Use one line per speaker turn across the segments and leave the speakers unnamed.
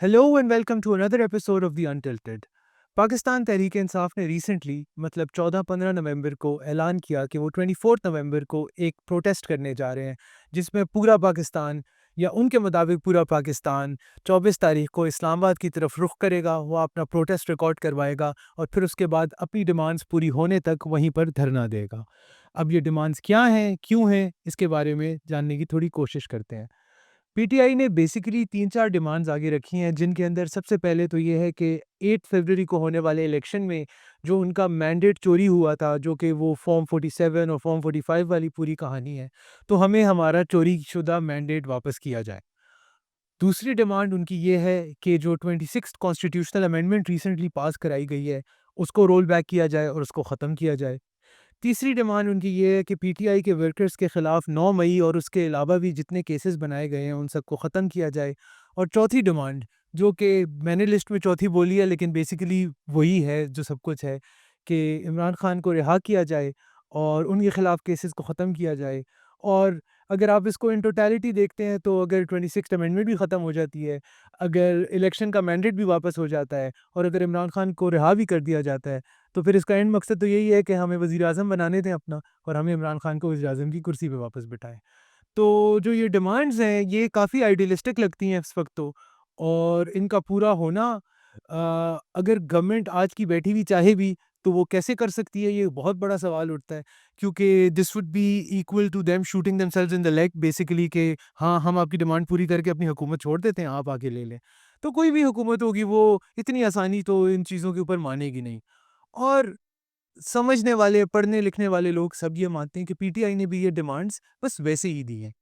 Hello and welcome to another episode of the untitled. Pakistan Tehreek Insaf ने recently मतलब 14-15 नवंबर को ऐलान किया कि वो 24 नवंबर को एक प्रोटेस्ट करने जा रहे हैं, जिसमें पूरा पाकिस्तान या उनके मुताबिक पूरा पाकिस्तान 24 तारीख को इस्लामाबाद की तरफ रुख करेगा। वो अपना प्रोटेस्ट रिकॉर्ड करवाएगा और फिर उसके बाद अपनी डिमांड्स पूरी होने तक वहीं पर धरना देगा। अब ये डिमांड्स क्या हैं, क्यों हैं, इसके बारे में जानने की थोड़ी कोशिश करते हैं। पीटीआई ने बेसिकली 3-4 डिमांड्स आगे रखी हैं, जिनके अंदर सबसे पहले तो ये है कि 8 फरवरी को होने वाले इलेक्शन में जो उनका मैंडेट चोरी हुआ था, जो कि वो फॉर्म 47 और फॉर्म 45 वाली पूरी कहानी है, तो हमें हमारा चोरी शुदा मैंडेट वापस किया जाए। दूसरी डिमांड उनकी ये है कि जो 26th constitutional amendment recently pass कराई गई है, उसको रोल बैक किया जाए और उसको ख़त्म किया जाए। तीसरी डिमांड उनकी ये है कि पीटीआई के वर्कर्स के खिलाफ 9 मई और उसके अलावा भी जितने केसेस बनाए गए हैं उन सबको ख़त्म किया जाए। और चौथी डिमांड, जो कि मैंने लिस्ट में चौथी बोली है लेकिन बेसिकली वही है जो सब कुछ है, कि इमरान खान को रिहा किया जाए और उनके खिलाफ केसेस को ख़त्म किया जाए। और अगर आप इसको इन टोटलिटी देखते हैं तो अगर 26th अमेंडमेंट भी ख़त्म हो जाती है, अगर इलेक्शन का मैंडेट भी वापस हो जाता है और अगर इमरान खान को रिहा भी कर दिया जाता है, तो फिर इसका एंड मकसद तो यही है कि हमें वज़ीर-ए-आज़म बनाने दें अपना और हमें इमरान खान को वज़ीर-ए-आज़म की कुर्सी पे वापस बिठाएँ। तो जो ये डिमांड्स हैं, ये काफ़ी आइडियलिस्टिक लगती हैं इस वक़्त तो, और इनका पूरा होना अगर गवर्नमेंट आज की बैठी हुई चाहे भी, तो वो कैसे कर सकती है, ये बहुत बड़ा सवाल उठता है। क्योंकि this would be equal to them shooting themselves in the leg basically, कि हाँ, हम आपकी डिमांड पूरी करके अपनी हुकूमत छोड़ देते हैं, आप आके ले लें। तो कोई भी हुकूमत होगी वो इतनी आसानी तो इन चीज़ों के ऊपर मानेगी नहीं। और समझने वाले, पढ़ने-लिखने वाले लोग सब ये मानते हैं कि पीटीआई ने भी ये डिमांड्स बस वैसे ही दी हैं।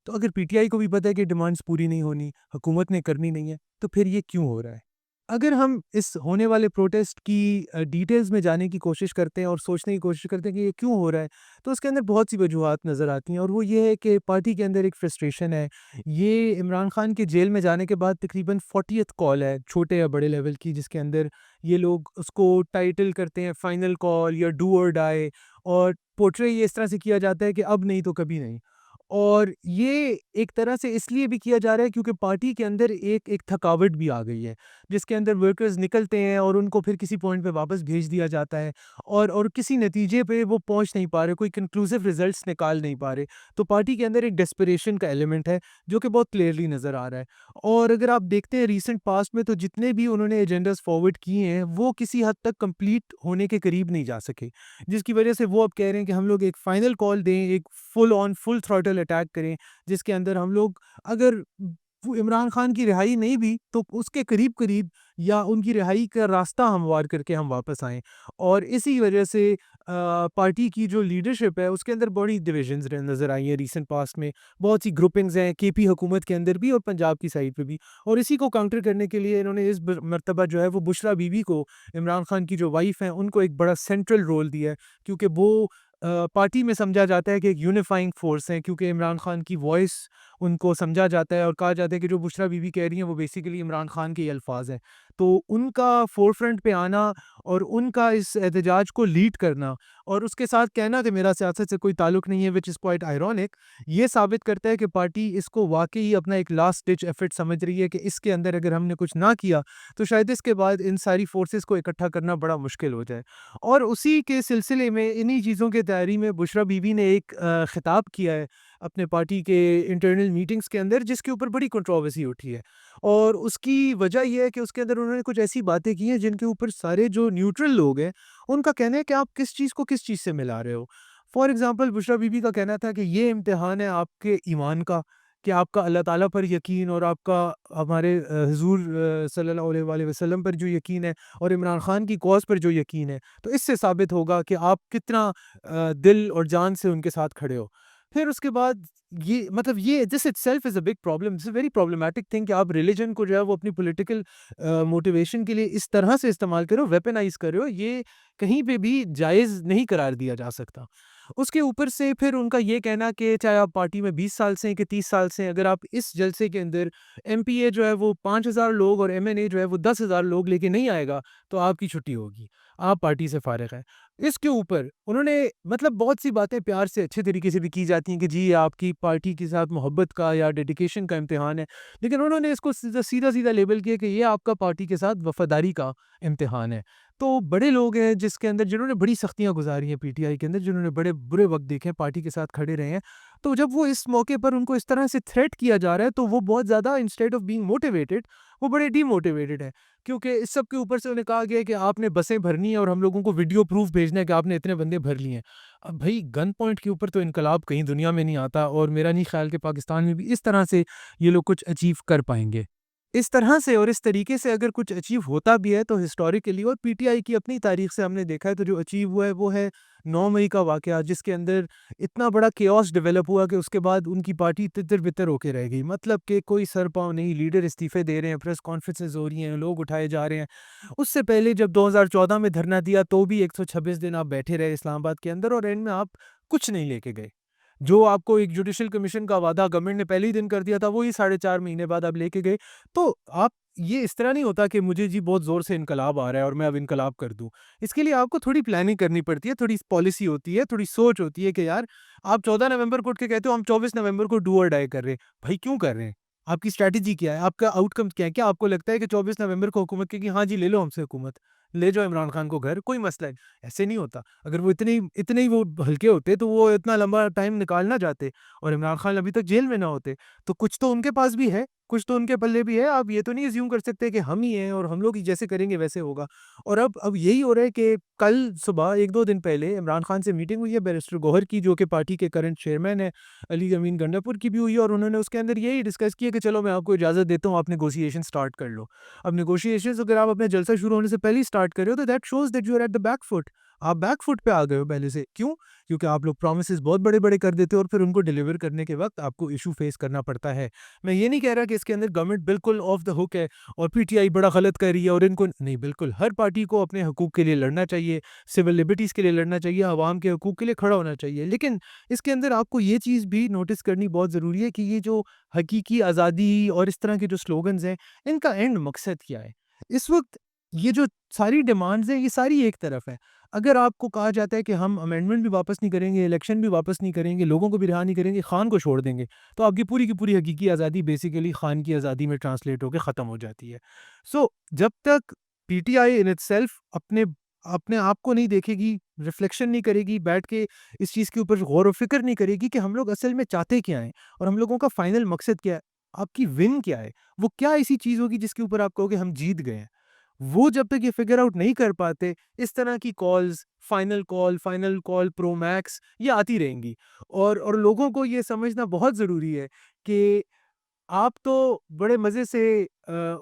तो अगर पीटीआई को भी पता है कि डिमांड्स पूरी नहीं होनी, हुकूमत ने करनी नहीं है, तो फिर ये क्यों हो रहा है? अगर हम इस होने वाले प्रोटेस्ट की डिटेल्स में जाने की कोशिश करते हैं और सोचने की कोशिश करते हैं कि ये क्यों हो रहा है, तो उसके अंदर बहुत सी वजूहात नज़र आती हैं, और वो ये है कि पार्टी के अंदर एक फ्रस्ट्रेशन है। ये इमरान खान के जेल में जाने के बाद तकरीबन 40th कॉल है, छोटे या बड़े लेवल की, जिसके अंदर ये लोग उसको टाइटल करते हैं फाइनल कॉल या डू और डाई, और पोर्ट्रे ये इस तरह से किया जाता है कि अब नहीं तो कभी नहीं। और ये एक तरह से इसलिए भी किया जा रहा है क्योंकि पार्टी के अंदर एक एक थकावट भी आ गई है, जिसके अंदर वर्कर्स निकलते हैं और उनको फिर किसी पॉइंट पे वापस भेज दिया जाता है, और किसी नतीजे पे वो पहुंच नहीं पा रहे, कोई कंक्लूसिव रिजल्ट्स निकाल नहीं पा रहे। तो पार्टी के अंदर एक डेस्परेशन का एलिमेंट है, जो कि बहुत क्लियरली नज़र आ रहा है। और अगर आप देखते हैं रिसेंट पास्ट में, तो जितने भी उन्होंने एजेंडास फॉरवर्ड किए हैं, वो किसी हद तक कंप्लीट होने के करीब नहीं जा सके, जिसकी वजह से वो अब कह रहे हैं कि हम लोग एक फाइनल कॉल दें, एक full on full throttle attack करें, जिसके अंदर हम लोग अगर वो इमरान खान की रिहाई नहीं भी तो उसके करीब-करीब, या उनकी रिहाई का रास्ता हमवार करके हम वापस आएँ। और इसी वजह से पार्टी की जो लीडरशिप है उसके अंदर बड़ी डिविजन्स नज़र आई हैं रिसेंट पास्ट में। बहुत सी ग्रुपिंग्स हैं केपी हुकूमत के अंदर भी और पंजाब की साइड पे भी। और इसी को काउंटर करने के लिए इन्होंने इस मर्तबा जो है वो बुशरा बीबी को, इमरान खान की जो वाइफ हैं, उनको एक बड़ा सेंट्रल रोल दिया है, क्योंकि वो पार्टी में समझा जाता है कि एक यूनिफाइंग फोर्स है, क्योंकि इमरान खान की वॉइस उनको समझा जाता है, और कहा जाता है कि जो बुशरा बीबी कह रही हैं वो बेसिकली इमरान खान के ही अल्फाज हैं। तो उनका फोरफ्रंट पे आना और उनका इस एहतजाज को लीड करना, और उसके साथ कहना कि मेरा सियासत से कोई ताल्लुक नहीं है, विच इज़ क्वाइट आयरॉनिक, ये साबित करता है कि पार्टी इसको वाकई अपना एक लास्ट डिच एफर्ट समझ रही है, कि इसके अंदर अगर हमने कुछ ना किया तो शायद इसके बाद इन सारी फोर्सेस को इकट्ठा करना बड़ा मुश्किल हो जाए। और उसी के सिलसिले में, इन्हीं चीज़ों की तैयारी में, बुशरा बीबी ने एक खिताब किया है अपने पार्टी के इंटरनल मीटिंग्स के अंदर, जिसके ऊपर बड़ी कंट्रोवर्सी उठी है। और उसकी वजह ये है कि उसके अंदर उन्होंने कुछ ऐसी बातें की हैं जिनके ऊपर सारे जो न्यूट्रल लोग हैं, उनका कहना है कि आप किस चीज़ को किस चीज़ से मिला रहे हो। फॉर एग्ज़ाम्पल, बुशरा बीबी का कहना था कि ये इम्तिहान है आपके ईमान का, कि आपका अल्लाह ताला पर यकीन और आपका हमारे हुज़ूर सल्लल्लाहु अलैहि वसल्लम पर जो यकीन है, और इमरान खान की कॉज़ पर जो यकीन है, तो इससे साबित होगा कि आप कितना दिल और जान से उनके साथ खड़े हो। फिर उसके बाद ये मतलब ये this itself is a big problem, this is a very problematic thing, कि आप रिलिजन को जो है वो अपनी पॉलिटिकल मोटिवेशन के लिए इस तरह से इस्तेमाल कर रहे हो, वेपनाइज़ कर रहे हो, ये कहीं पे भी जायज़ नहीं करार दिया जा सकता। उसके ऊपर से फिर उनका ये कहना कि चाहे आप पार्टी में 20 साल से हैं कि 30 साल से हैं, अगर आप इस जलसे के अंदर एमपीए जो है वो 5,000 लोग और एमएनए जो है वो 10,000 लोग लेके नहीं आएगा, तो आपकी छुट्टी होगी। आप पार्टी से फ़ारिग हैं। इसके ऊपर उन्होंने मतलब बहुत सी बातें प्यार से अच्छे तरीके से भी की जाती हैं कि जी ये आपकी पार्टी के साथ मोहब्बत का या डेडिकेशन का इम्तिहान है। लेकिन उन्होंने इसको सीधा-सीधा लेबल किया कि ये आपका पार्टी के साथ वफ़ादारी का इम्तिहान है। तो बड़े लोग हैं जिसके अंदर जिन्होंने बड़ी सख्तियाँ गुज़ारी हैं पीटीआई के अंदर, जिन्होंने बड़े बुरे वक़्त देखे हैं, पार्टी के साथ खड़े रहे हैं। तो जब वो इस मौके पर उनको इस तरह से थ्रेट किया जा रहा है, तो वो बहुत ज़्यादा इंस्टेड ऑफ बीइंग मोटिवेटेड, वो बड़े डीमोटिवेटेड हैं। क्योंकि इस सब के ऊपर से उन्हें कहा गया है कि आपने बसें भरनी है और हम लोगों को वीडियो प्रूफ भेजना है कि आपने इतने बंदे भर लिए हैं। अब भई गन पॉइंट के ऊपर तो इनकलाब कहीं दुनिया में नहीं आता और मेरा नहीं ख़्याल कि पाकिस्तान में भी इस तरह से ये लोग कुछ अचीव कर पाएँगे। इस तरह से और इस तरीके से अगर कुछ अचीव होता भी है तो हिस्टोरिकली और पीटीआई की अपनी तारीख से हमने देखा है, तो जो अचीव हुआ है वो है 9 मई का वाक़या, जिसके अंदर इतना बड़ा केओस डेवलप हुआ कि उसके बाद उनकी पार्टी तितर-बितर होके रह गई। मतलब कि कोई सर-पाँव नहीं, लीडर इस्तीफ़े दे रहे हैं, प्रेस कॉन्फ्रेंसेज़ हो रही हैं, लोग उठाए जा रहे हैं। उससे पहले जब 2014 में धरना दिया तो भी 126 दिन आप बैठे रहे इस्लामाबाद के अंदर और एंड में आप कुछ नहीं लेके गए। जो आपको एक जुडिशल कमीशन का वादा गवर्नमेंट ने पहले ही दिन कर दिया था, वही साढ़े 4 महीने बाद आप लेके गए। तो आप ये इस तरह नहीं होता कि मुझे जी बहुत ज़ोर से इनकलाब आ रहा है और मैं अब इनकलाब कर दूँ। इसके लिए आपको थोड़ी प्लानिंग करनी पड़ती है, थोड़ी पॉलिसी होती है, थोड़ी सोच होती है कि यार आप 14 नवंबर को उठ के कहते हो हम 24 नवंबर को डू और डाई कर रहे हैं। भाई क्यों कर रहे हैं? आपकी स्ट्रैटेजी क्या है? आपका आउटकम क्या है? क्या आपको लगता है कि 24 नवंबर को हुकूमत कहेगी हाँ जी, ले लो हमसे हुकूमत, ले जाओ इमरान खान को घर, कोई मसला नहीं। ऐसे नहीं होता। अगर वो इतने ही वो हल्के होते तो वो इतना लंबा टाइम निकाल ना जाते और इमरान खान अभी तक जेल में ना होते। तो कुछ तो उनके पास भी है, कुछ तो उनके पल्ले भी है। आप ये तो नहीं अज़्यूम कर सकते कि हम ही हैं और हम लोग ही जैसे करेंगे वैसे होगा। और अब यही हो रहा है कि कल सुबह 1-2 दिन पहले इमरान खान से मीटिंग हुई है बैरिस्टर गौहर की, जो कि पार्टी के करंट चेयरमैन हैं। अली अमीन गंडापुर की भी हुई है और उन्होंने उसके अंदर यही डिस्कस किया कि चलो मैं आपको इजाज़त देता हूँ, आप नेगोशिएशन स्टार्ट कर लो। अब नेगोशिएशंस अगर आप अपने जलसा शुरू होने से पहले ही स्टार्ट कर रहे हो तो that shows that you are at the back foot. आप बैक फुट पे आ गए हो पहले से। क्यों? क्योंकि आप लोग प्रॉमिसेस बहुत बड़े-बड़े कर देते हो और फिर उनको डिलीवर करने के वक़्त आपको इश्यू फेस करना पड़ता है। मैं ये नहीं कह रहा कि इसके अंदर गवर्नमेंट बिल्कुल ऑफ द हुक है और पीटीआई बड़ा गलत कर रही है और इनको नहीं, बिल्कुल हर पार्टी को अपने हकूक़ के लिए लड़ना चाहिए, सिविल लिबर्टीज़ के लिए लड़ना चाहिए, अवाम के हकूक़ के लिए खड़ा होना चाहिए। लेकिन इसके अंदर आपको ये चीज़ भी नोटिस करनी बहुत ज़रूरी है कि ये जो हकीकी आज़ादी और इस तरह के जो स्लोगन्स हैं, इनका एंड मकसद क्या है? इस वक़्त ये जो सारी डिमांड्स हैं, ये सारी एक तरफ है। अगर आपको कहा जाता है कि हम अमेंडमेंट भी वापस नहीं करेंगे, इलेक्शन भी वापस नहीं करेंगे, लोगों को भी रिहा नहीं करेंगे, खान को छोड़ देंगे, तो आपकी पूरी की पूरी हकीकी आज़ादी बेसिकली खान की आज़ादी में ट्रांसलेट होके ख़त्म हो जाती है। सो जब तक पीटीआई इन इटसेल्फ अपने अपने आप को नहीं देखेगी, रिफ्लेक्शन नहीं करेगी, बैठ के इस चीज़ के ऊपर गौर व फ़िक्र नहीं करेगी कि हम लोग असल में चाहते क्या हैं और हम लोगों का फाइनल मकसद क्या है, आपकी विन क्या है, वो क्या ऐसी चीज़ होगी जिसके ऊपर आप कहोगे हम जीत गए हैं। वो जब तक ये फिगर आउट नहीं कर पाते, इस तरह की calls, final call, pro max ये आती रहेंगी। और लोगों को ये समझना बहुत ज़रूरी है कि आप तो बड़े मज़े से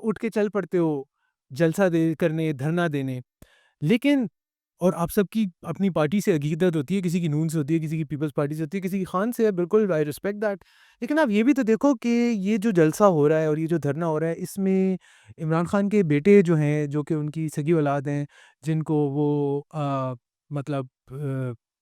उठ के चल पड़ते हो, जलसा दे करने, धरना देने। लेकिन और आप सबकी अपनी पार्टी से अकीदत होती है, किसी की नून से होती है, किसी की पीपल्स पार्टी से होती है, किसी की खान से है, बिल्कुल आई रिस्पेक्ट दैट। लेकिन आप ये भी तो देखो कि ये जो जलसा हो रहा है और ये जो धरना हो रहा है, इसमें इमरान खान के बेटे जो हैं, जो कि उनकी सगी औलाद हैं, जिनको वो मतलब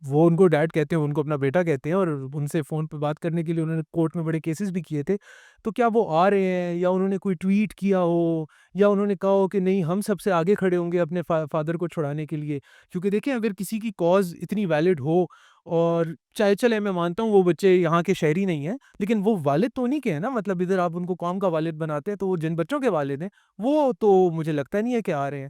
वो उनको डैड कहते हैं, उनको अपना बेटा कहते हैं और उनसे फ़ोन पे बात करने के लिए उन्होंने कोर्ट में बड़े केसेस भी किए थे। तो क्या वो आ रहे हैं या उन्होंने कोई ट्वीट किया हो या उन्होंने कहा हो कि नहीं हम सबसे आगे खड़े होंगे अपने फादर को छुड़ाने के लिए? क्योंकि देखिए अगर किसी की कॉज़ इतनी वैलिड हो और चाहे चले मैं मानता हूँ वो बच्चे यहाँ के शहरी नहीं हैं, लेकिन वो वालिद तो उन्हीं के हैं ना, मतलब इधर आप उनको कौम का वालिद बनाते हैं, तो वो जिन बच्चों के वालिद हैं, वो तो मुझे लगता नहीं है कि आ रहे हैं।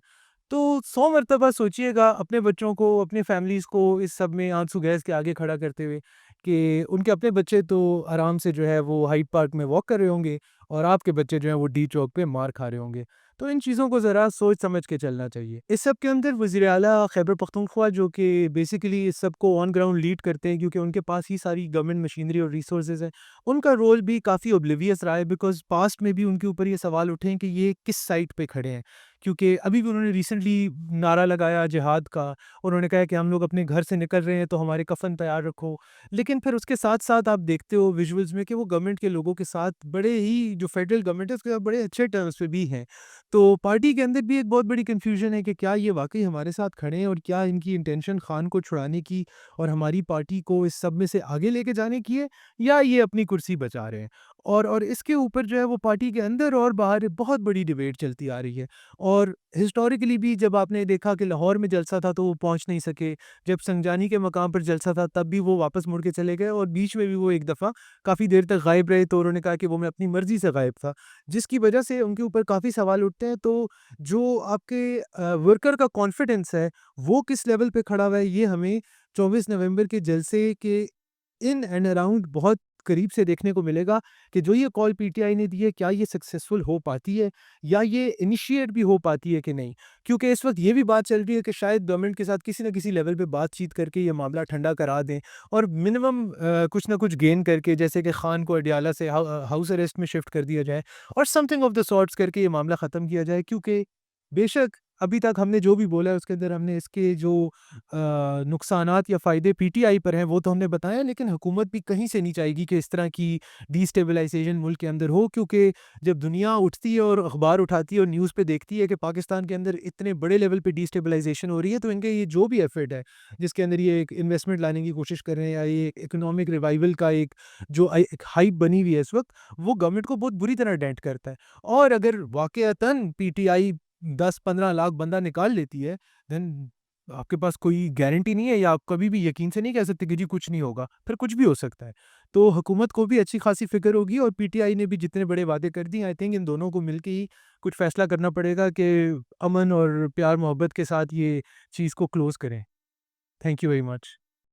तो 100 मर्तबा सोचिएगा अपने बच्चों को, अपनी फैमिलीज़ को इस सब में आंसू गैस के आगे खड़ा करते हुए कि उनके अपने बच्चे तो आराम से जो है वो हाइड पार्क में वॉक कर रहे होंगे और आपके बच्चे जो हैं वो डी चौक पे मार खा रहे होंगे। तो इन चीज़ों को ज़रा सोच समझ के चलना चाहिए। इस सब के अंदर वज़ीर आला खैबर पख्तूनख्वा जो कि बेसिकली इस सब को ऑन ग्राउंड लीड करते हैं क्योंकि उनके पास ही सारी गवर्नमेंट मशीनरी और रिसोर्सेज़ हैं। उनका रोल भी काफ़ी ऑब्लिवियस रहा है बिकॉज़ पास्ट में भी उनके ऊपर ये सवाल उठे हैं कि ये किस साइड पे खड़े हैं। क्योंकि अभी भी उन्होंने रिसेंटली नारा लगाया जिहाद का। उन्होंने कहा कि हम लोग अपने घर से निकल रहे हैं तो हमारे कफ़न तैयार रखो। लेकिन फिर उसके साथ-साथ आप देखते हो विजुअल्स में कि वो गवर्नमेंट के लोगों के साथ बड़े ही जो फेडरल गवर्नमेंट है उसके साथ बड़े अच्छे टर्म्स पे भी हैं। तो पार्टी के अंदर भी एक बहुत बड़ी कन्फ्यूजन है कि क्या ये वाक़ई हमारे साथ खड़े हैं और क्या इनकी इंटेंशन खान को छुड़ाने की और हमारी पार्टी को इस सब में से आगे लेके जाने की है, या ये अपनी कुर्सी बचा रहे हैं। और इसके ऊपर जो है वो पार्टी के अंदर और बाहर बहुत बड़ी डिबेट चलती आ रही है। और हिस्टोरिकली भी जब आपने देखा कि लाहौर में जलसा था तो वो पहुँच नहीं सके, जब संजानी के मकाम पर जलसा था तब भी वो वापस मुड़ के चले गए और बीच में भी वो एक दफ़ा काफ़ी देर तक गायब रहे, तो उन्होंने कहा कि वो मैं अपनी मर्ज़ी से गायब था। जिसकी वजह से उनके ऊपर काफ़ी सवाल उठते हैं। तो जो आपके वर्कर का कॉन्फिडेंस है, वो किस लेवल पे खड़ा हुआ है, ये हमें 24 नवंबर के जलसे के इन एंड अराउंड बहुत करीब से देखने को मिलेगा कि जो ये कॉल पीटीआई ने दी है, क्या ये सक्सेसफुल हो पाती है या ये इनिशिएट भी हो पाती है कि नहीं? क्योंकि इस वक़्त ये भी बात चल रही है कि शायद गवर्नमेंट के साथ किसी न किसी लेवल पे बातचीत करके ये मामला ठंडा करा दें और मिनिमम कुछ न कुछ गेन करके, जैसे कि खान को अडयाला से हाउस अरेस्ट में शिफ्ट कर दिया जाए और समथिंग ऑफ द सॉर्ट्स करके ये मामला ख़त्म किया जाए। क्योंकि बेशक अभी तक हमने जो भी बोला है उसके अंदर हमने इसके जो नुकसानात या फ़ायदे पीटीआई पर हैं वो तो हमने बताया, लेकिन हुकूमत भी कहीं से नहीं चाहेगी कि इस तरह की डिस्टेबलाइजेशन मुल्क के अंदर हो। क्योंकि जब दुनिया उठती है और अखबार उठाती है और न्यूज़ पे देखती है कि पाकिस्तान के अंदर इतने बड़े लेवल पे डिस्टेबलाइजेशन हो रही है, तो इनके ये जो भी एफर्ट है जिसके अंदर ये एक इन्वेस्टमेंट लाने की कोशिश कर रहे हैं या ये इकोनॉमिक रिवाइवल का एक जो एक हाइप बनी हुई है इस वक्त, वो गवर्नमेंट को बहुत बुरी तरह डेंट करता है। और अगर वाकयातन पीटीआई 10-15 लाख बंदा निकाल लेती है, देन आपके पास कोई गारंटी नहीं है या आप कभी भी यकीन से नहीं कह सकते कि जी कुछ नहीं होगा, फिर कुछ भी हो सकता है। तो हुकूमत को भी अच्छी खासी फ़िक्र होगी और पीटीआई ने भी जितने बड़े वादे कर दिए, आई थिंक इन दोनों को मिलके ही कुछ फ़ैसला करना पड़ेगा कि अमन और प्यार मोहब्बत के साथ ये चीज़ को क्लोज़ करें। Thank you very much.